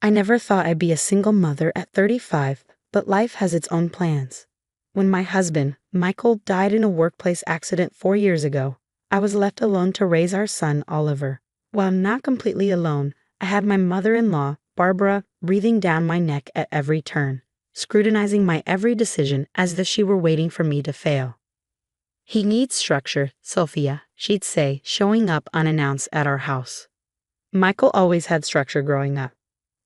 I never thought I'd be a single mother at 35, but life has its own plans. When my husband, Michael, died in a workplace accident 4 years ago, I was left alone to raise our son, Oliver. While not completely alone, I had my mother-in-law, Barbara, breathing down my neck at every turn, scrutinizing my every decision as if she were waiting for me to fail. "He needs structure, Sophia," she'd say, showing up unannounced at our house. Michael always had structure growing up.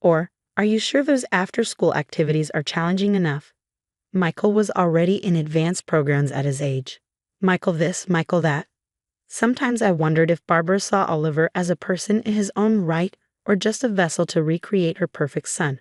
Or, "Are you sure those after-school activities are challenging enough?" Michael was already in advanced programs at his age. Michael this, Michael that. Sometimes I wondered if Barbara saw Oliver as a person in his own right or just a vessel to recreate her perfect son.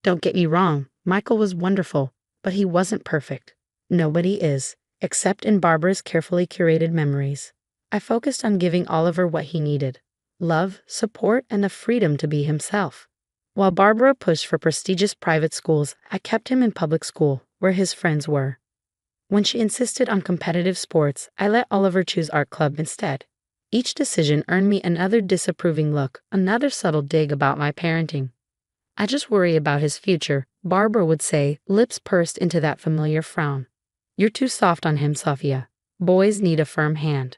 Don't get me wrong, Michael was wonderful, but he wasn't perfect. Nobody is, except in Barbara's carefully curated memories. I focused on giving Oliver what he needed: love, support, and the freedom to be himself. While Barbara pushed for prestigious private schools, I kept him in public school, where his friends were. When she insisted on competitive sports, I let Oliver choose art club instead. Each decision earned me another disapproving look, another subtle dig about my parenting. "I just worry about his future," Barbara would say, lips pursed into that familiar frown. "You're too soft on him, Sophia. Boys need a firm hand."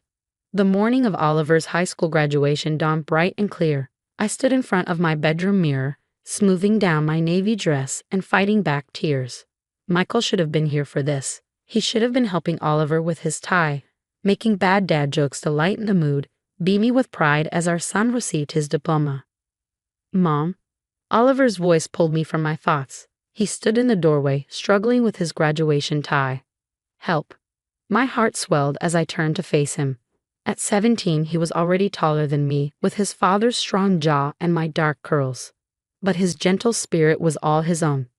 The morning of Oliver's high school graduation dawned bright and clear. I stood in front of my bedroom mirror, smoothing down my navy dress and fighting back tears. Michael should have been here for this. He should have been helping Oliver with his tie, making bad dad jokes to lighten the mood, beaming with pride as our son received his diploma. "Mom?" Oliver's voice pulled me from my thoughts. He stood in the doorway, struggling with his graduation tie. "Help." My heart swelled as I turned to face him. At 17, he was already taller than me, with his father's strong jaw and my dark curls. But his gentle spirit was all his own.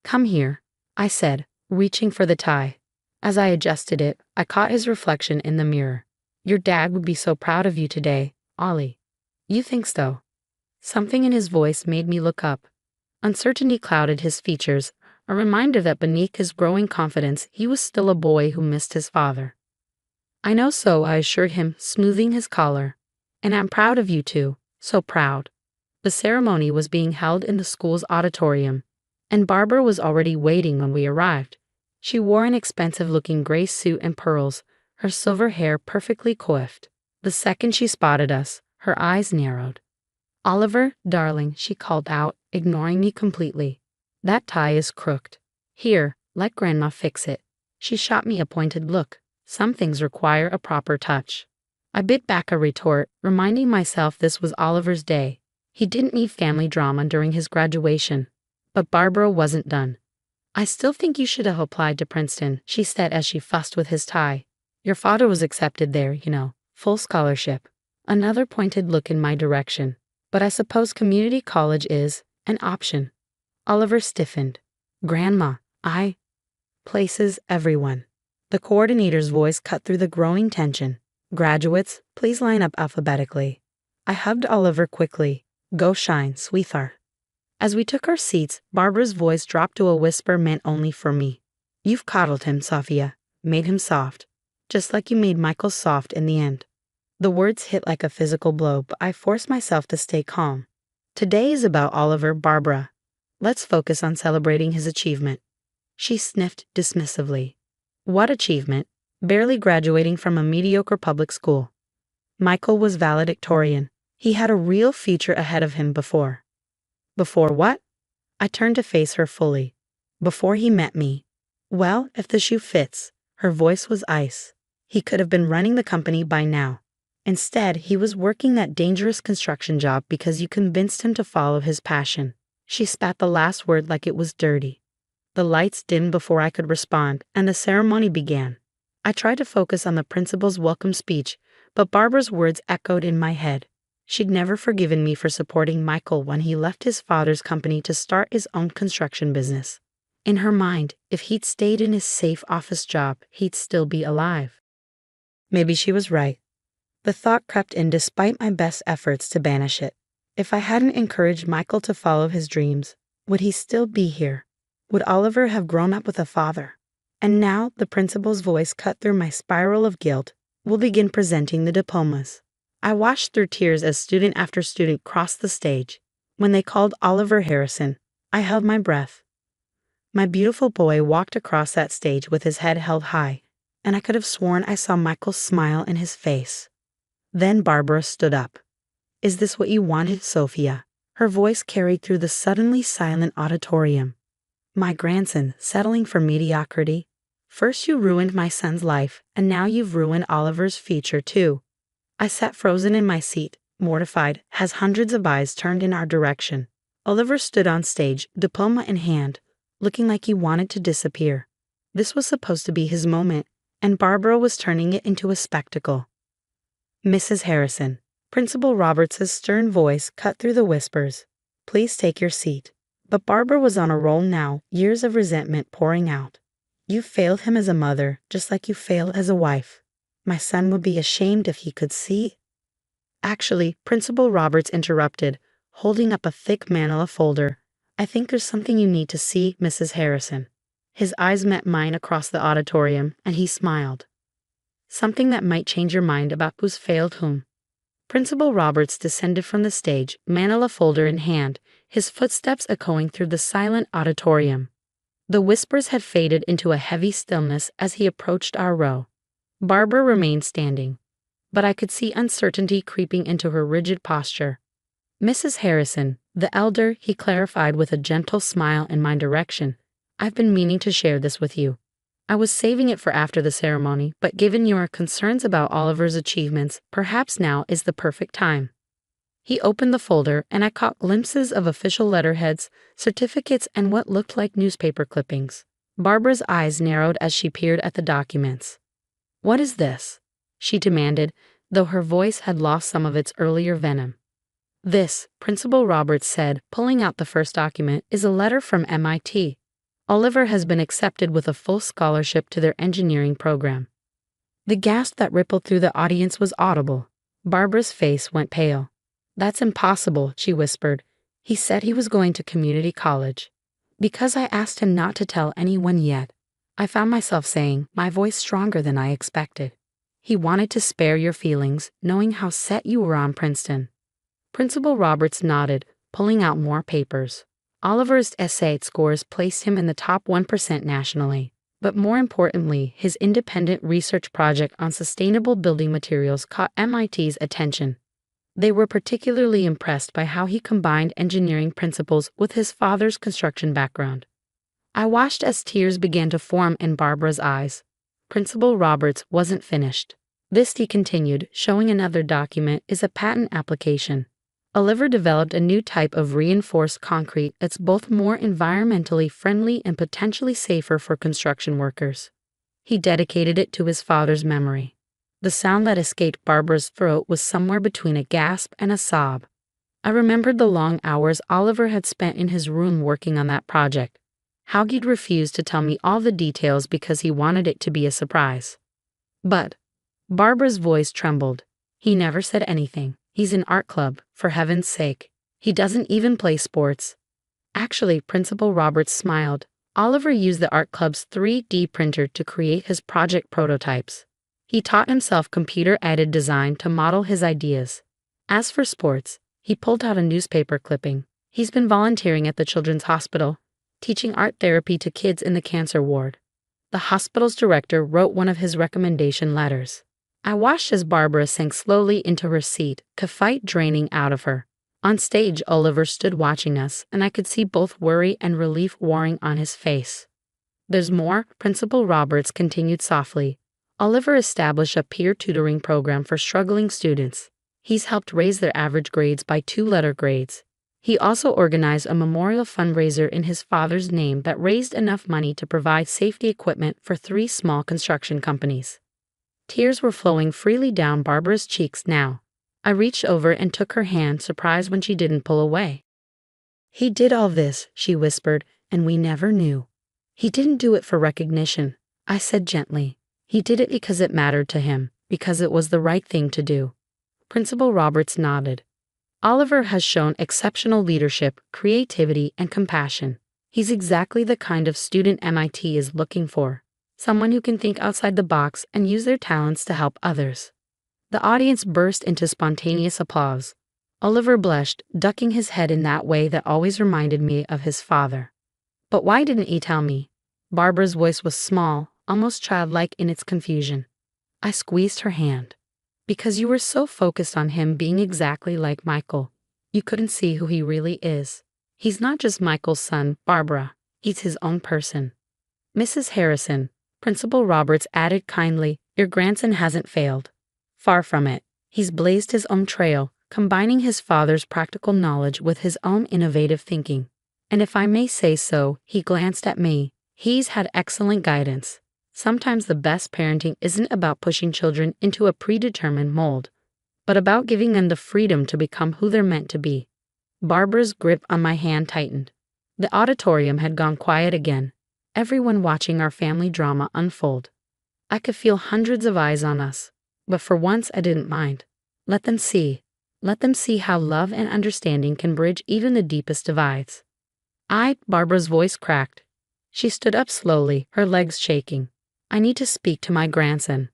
"Come here," I said, reaching for the tie. As I adjusted it, I caught his reflection in the mirror. "Your dad would be so proud of you today, Ollie." "You think so?" Something in his voice made me look up. Uncertainty clouded his features, a reminder that beneath his growing confidence he was still a boy who missed his father. "I know so," I assured him, smoothing his collar. "And I'm proud of you too, so proud." The ceremony was being held in the school's auditorium, and Barbara was already waiting when we arrived. She wore an expensive-looking gray suit and pearls, her silver hair perfectly coiffed. The second she spotted us, her eyes narrowed. "Oliver, darling," she called out, ignoring me completely. "That tie is crooked. Here, let Grandma fix it." She shot me a pointed look. Some things require a proper touch. I bit back a retort, reminding myself this was Oliver's day. He didn't need family drama during his graduation. But Barbara wasn't done. "I still think you should have applied to Princeton," she said as she fussed with his tie. "Your father was accepted there, you know, full scholarship." Another pointed look in my direction. "But I suppose community college is an option." Oliver stiffened. "Grandma, places everyone." The coordinator's voice cut through the growing tension. "Graduates, please line up alphabetically." I hugged Oliver quickly. "Go shine, sweetheart." As we took our seats, Barbara's voice dropped to a whisper meant only for me. "You've coddled him, Sophia, made him soft, just like you made Michael soft in the end." The words hit like a physical blow, but I forced myself to stay calm. "Today is about Oliver, Barbara. Let's focus on celebrating his achievement." She sniffed dismissively. "What achievement? Barely graduating from a mediocre public school." Michael was valedictorian. He had a real future ahead of him before. "Before what?" I turned to face her fully. "Before he met me." "Well, if the shoe fits." Her voice was ice. "He could have been running the company by now. Instead, he was working that dangerous construction job because you convinced him to follow his passion." She spat the last word like it was dirty. The lights dimmed before I could respond, and the ceremony began. I tried to focus on the principal's welcome speech, but Barbara's words echoed in my head. She'd never forgiven me for supporting Michael when he left his father's company to start his own construction business. In her mind, if he'd stayed in his safe office job, he'd still be alive. Maybe she was right. The thought crept in despite my best efforts to banish it. If I hadn't encouraged Michael to follow his dreams, would he still be here? Would Oliver have grown up with a father? And now the principal's voice cut through my spiral of guilt. "We'll begin presenting the diplomas." I washed through tears as student after student crossed the stage. When they called Oliver Harrison, I held my breath. My beautiful boy walked across that stage with his head held high, and I could have sworn I saw Michael's smile in his face. Then Barbara stood up. Is this what you wanted, Sophia? Her voice carried through the suddenly silent auditorium. My grandson, settling for mediocrity? First you ruined my son's life, and now you've ruined Oliver's future too. I sat frozen in my seat, mortified, as hundreds of eyes turned in our direction. Oliver stood on stage, diploma in hand, looking like he wanted to disappear. This was supposed to be his moment, and Barbara was turning it into a spectacle. Mrs. Harrison, Principal Roberts' stern voice cut through the whispers. Please take your seat. But Barbara was on a roll now, years of resentment pouring out. You failed him as a mother, just like you failed as a wife. My son would be ashamed if he could see. Actually, Principal Roberts interrupted, holding up a thick manila folder. I think there's something you need to see, Mrs. Harrison. His eyes met mine across the auditorium, and he smiled. Something that might change your mind about who's failed whom. Principal Roberts descended from the stage, manila folder in hand, his footsteps echoing through the silent auditorium. The whispers had faded into a heavy stillness as he approached our row. Barbara remained standing, but I could see uncertainty creeping into her rigid posture. Mrs. Harrison, the elder, he clarified with a gentle smile in my direction. I've been meaning to share this with you. I was saving it for after the ceremony, but given your concerns about Oliver's achievements, perhaps now is the perfect time. He opened the folder, and I caught glimpses of official letterheads, certificates, and what looked like newspaper clippings. Barbara's eyes narrowed as she peered at the documents. What is this? She demanded, though her voice had lost some of its earlier venom. This, Principal Roberts said, pulling out the first document, is a letter from MIT. Oliver has been accepted with a full scholarship to their engineering program. The gasp that rippled through the audience was audible. Barbara's face went pale. That's impossible, she whispered. He said he was going to community college. Because I asked him not to tell anyone yet, I found myself saying, my voice stronger than I expected. He wanted to spare your feelings, knowing how set you were on Princeton. Principal Roberts nodded, pulling out more papers. Oliver's essay scores placed him in the top 1% nationally, but more importantly, his independent research project on sustainable building materials caught MIT's attention. They were particularly impressed by how he combined engineering principles with his father's construction background. I watched as tears began to form in Barbara's eyes. Principal Roberts wasn't finished. This, he continued, showing another document, is a patent application. Oliver developed a new type of reinforced concrete that's both more environmentally friendly and potentially safer for construction workers. He dedicated it to his father's memory. The sound that escaped Barbara's throat was somewhere between a gasp and a sob. I remembered the long hours Oliver had spent in his room working on that project. How he'd refused to tell me all the details because he wanted it to be a surprise. But Barbara's voice trembled. He never said anything. He's in art club, for heaven's sake. He doesn't even play sports. Actually, Principal Roberts smiled. Oliver used the art club's 3D printer to create his project prototypes. He taught himself computer-aided design to model his ideas. As for sports, he pulled out a newspaper clipping. He's been volunteering at the Children's Hospital, teaching art therapy to kids in the cancer ward. The hospital's director wrote one of his recommendation letters. I watched as Barbara sank slowly into her seat, the fight draining out of her. On stage, Oliver stood watching us, and I could see both worry and relief warring on his face. There's more, Principal Roberts continued softly. Oliver established a peer tutoring program for struggling students. He's helped raise their average grades by 2 letter grades. He also organized a memorial fundraiser in his father's name that raised enough money to provide safety equipment for 3 small construction companies. Tears were flowing freely down Barbara's cheeks now. I reached over and took her hand, surprised when she didn't pull away. He did all this, she whispered, and we never knew. He didn't do it for recognition, I said gently. He did it because it mattered to him, because it was the right thing to do. Principal Roberts nodded. Oliver has shown exceptional leadership, creativity, and compassion. He's exactly the kind of student MIT is looking for. Someone who can think outside the box and use their talents to help others. The audience burst into spontaneous applause. Oliver blushed, ducking his head in that way that always reminded me of his father. But why didn't he tell me? Barbara's voice was small, almost childlike in its confusion. I squeezed her hand. Because you were so focused on him being exactly like Michael. You couldn't see who he really is. He's not just Michael's son, Barbara. He's his own person. Mrs. Harrison, Principal Roberts added kindly, your grandson hasn't failed. Far from it. He's blazed his own trail, combining his father's practical knowledge with his own innovative thinking. And if I may say so, he glanced at me. He's had excellent guidance. Sometimes the best parenting isn't about pushing children into a predetermined mold, but about giving them the freedom to become who they're meant to be. Barbara's grip on my hand tightened. The auditorium had gone quiet again, everyone watching our family drama unfold. I could feel hundreds of eyes on us, but for once I didn't mind. Let them see. Let them see how love and understanding can bridge even the deepest divides. Barbara's voice cracked. She stood up slowly, her legs shaking. I need to speak to my grandson.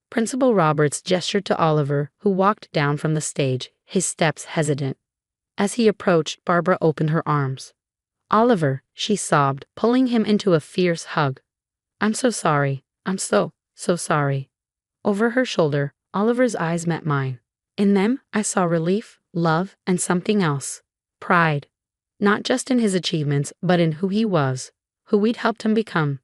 Principal Roberts gestured to Oliver, who walked down from the stage, his steps hesitant. As he approached, Barbara opened her arms. Oliver, she sobbed, pulling him into a fierce hug. I'm so sorry. I'm so sorry. Over her shoulder, Oliver's eyes met mine. In them, I saw relief, love, and something else. Pride. Not just in his achievements, but in who he was, who we'd helped him become.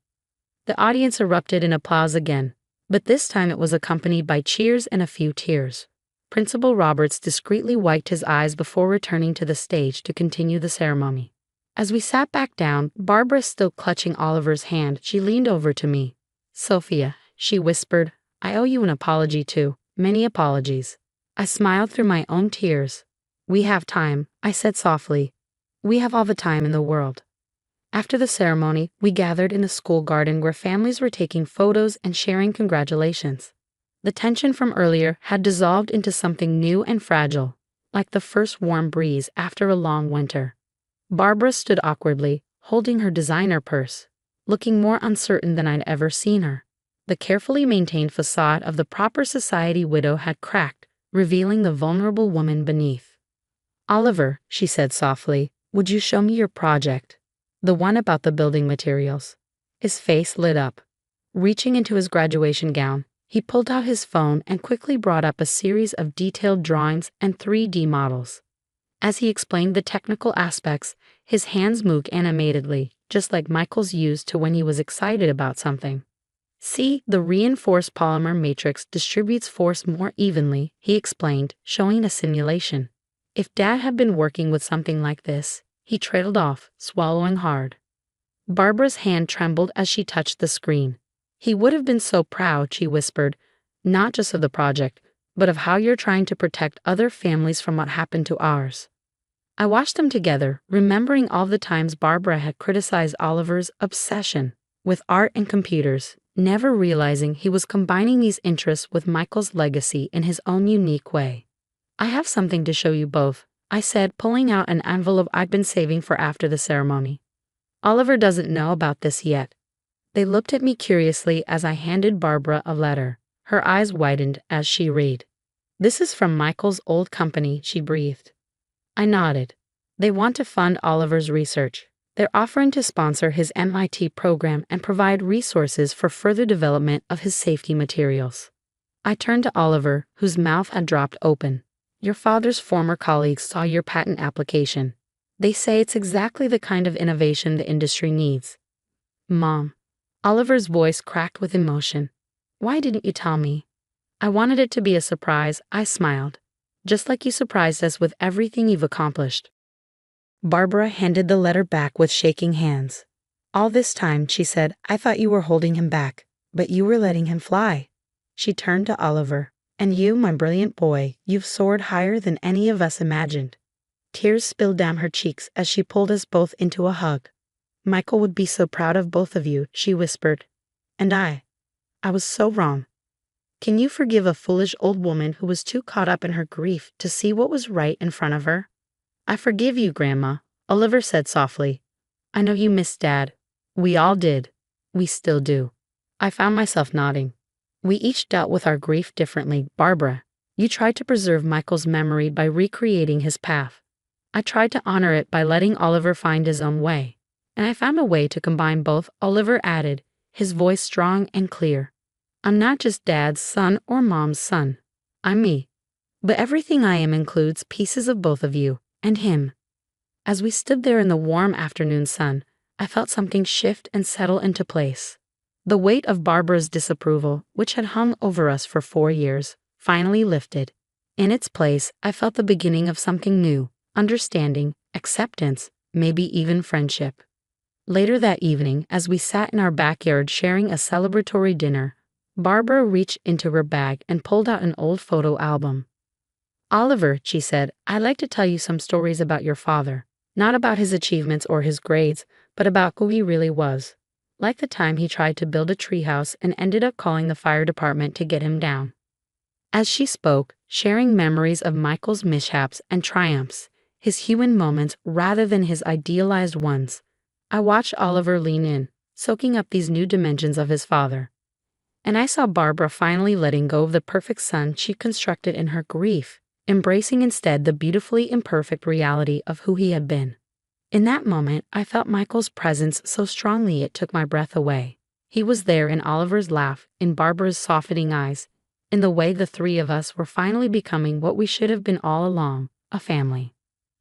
The audience erupted in applause again, but this time it was accompanied by cheers and a few tears. Principal Roberts discreetly wiped his eyes before returning to the stage to continue the ceremony. As we sat back down, Barbara still clutching Oliver's hand, she leaned over to me. Sophia, she whispered, I owe you an apology too, many apologies. I smiled through my own tears. We have time, I said softly. We have all the time in the world. After the ceremony, we gathered in the school garden where families were taking photos and sharing congratulations. The tension from earlier had dissolved into something new and fragile, like the first warm breeze after a long winter. Barbara stood awkwardly, holding her designer purse, looking more uncertain than I'd ever seen her. The carefully maintained facade of the proper society widow had cracked, revealing the vulnerable woman beneath. Oliver, she said softly, would you show me your project? The one about the building materials. His face lit up. Reaching into his graduation gown, he pulled out his phone and quickly brought up a series of detailed drawings and 3D models. As he explained the technical aspects, his hands moved animatedly, just like Michael's used to when he was excited about something. See, the reinforced polymer matrix distributes force more evenly, he explained, showing a simulation. If Dad had been working with something like this, he trailed off, swallowing hard. Barbara's hand trembled as she touched the screen. He would have been so proud, she whispered, not just of the project, but of how you're trying to protect other families from what happened to ours. I watched them together, remembering all the times Barbara had criticized Oliver's obsession with art and computers, never realizing he was combining these interests with Michael's legacy in his own unique way. I have something to show you both, I said, pulling out an envelope I'd been saving for after the ceremony. Oliver doesn't know about this yet. They looked at me curiously as I handed Barbara a letter. Her eyes widened as she read. This is from Michael's old company, she breathed. I nodded. They want to fund Oliver's research. They're offering to sponsor his MIT program and provide resources for further development of his safety materials. I turned to Oliver, whose mouth had dropped open. Your father's former colleagues saw your patent application. They say it's exactly the kind of innovation the industry needs. Mom. Oliver's voice cracked with emotion. Why didn't you tell me? I wanted it to be a surprise, I smiled. Just like you surprised us with everything you've accomplished. Barbara handed the letter back with shaking hands. All this time, she said, I thought you were holding him back, but you were letting him fly. She turned to Oliver. And you, my brilliant boy, you've soared higher than any of us imagined. Tears spilled down her cheeks as she pulled us both into a hug. Michael would be so proud of both of you, she whispered. And I was so wrong. Can you forgive a foolish old woman who was too caught up in her grief to see what was right in front of her? I forgive you, Grandma, Oliver said softly. I know you missed Dad. We all did. We still do. I found myself nodding. We each dealt with our grief differently, Barbara. You tried to preserve Michael's memory by recreating his path. I tried to honor it by letting Oliver find his own way. And I found a way to combine both, Oliver added, his voice strong and clear. I'm not just Dad's son or Mom's son. I'm me. But everything I am includes pieces of both of you and him. As we stood there in the warm afternoon sun, I felt something shift and settle into place. The weight of Barbara's disapproval, which had hung over us for 4 years, finally lifted. In its place, I felt the beginning of something new, understanding, acceptance, maybe even friendship. Later that evening, as we sat in our backyard sharing a celebratory dinner, Barbara reached into her bag and pulled out an old photo album. Oliver, she said, I'd like to tell you some stories about your father. Not about his achievements or his grades, but about who he really was. Like the time he tried to build a treehouse and ended up calling the fire department to get him down. As she spoke, sharing memories of Michael's mishaps and triumphs, his human moments rather than his idealized ones, I watched Oliver lean in, soaking up these new dimensions of his father. And I saw Barbara finally letting go of the perfect son she constructed in her grief, embracing instead the beautifully imperfect reality of who he had been. In that moment, I felt Michael's presence so strongly it took my breath away. He was there in Oliver's laugh, in Barbara's softening eyes, in the way the three of us were finally becoming what we should have been all along, a family.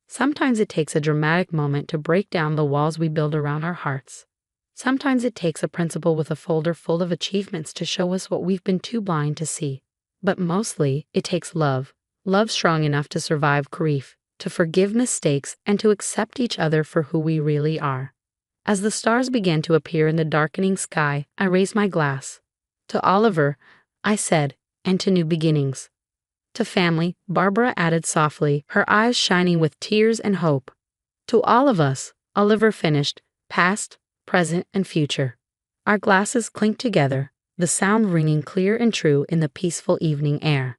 Sometimes it takes a dramatic moment to break down the walls we build around our hearts. Sometimes it takes a principal with a folder full of achievements to show us what we've been too blind to see. But mostly, it takes love. Love strong enough to survive grief, to forgive mistakes, and to accept each other for who we really are. As the stars began to appear in the darkening sky, I raised my glass. To Oliver, I said, and to new beginnings. To family, Barbara added softly, her eyes shining with tears and hope. To all of us, Oliver finished, past, present, and future. Our glasses clinked together, the sound ringing clear and true in the peaceful evening air.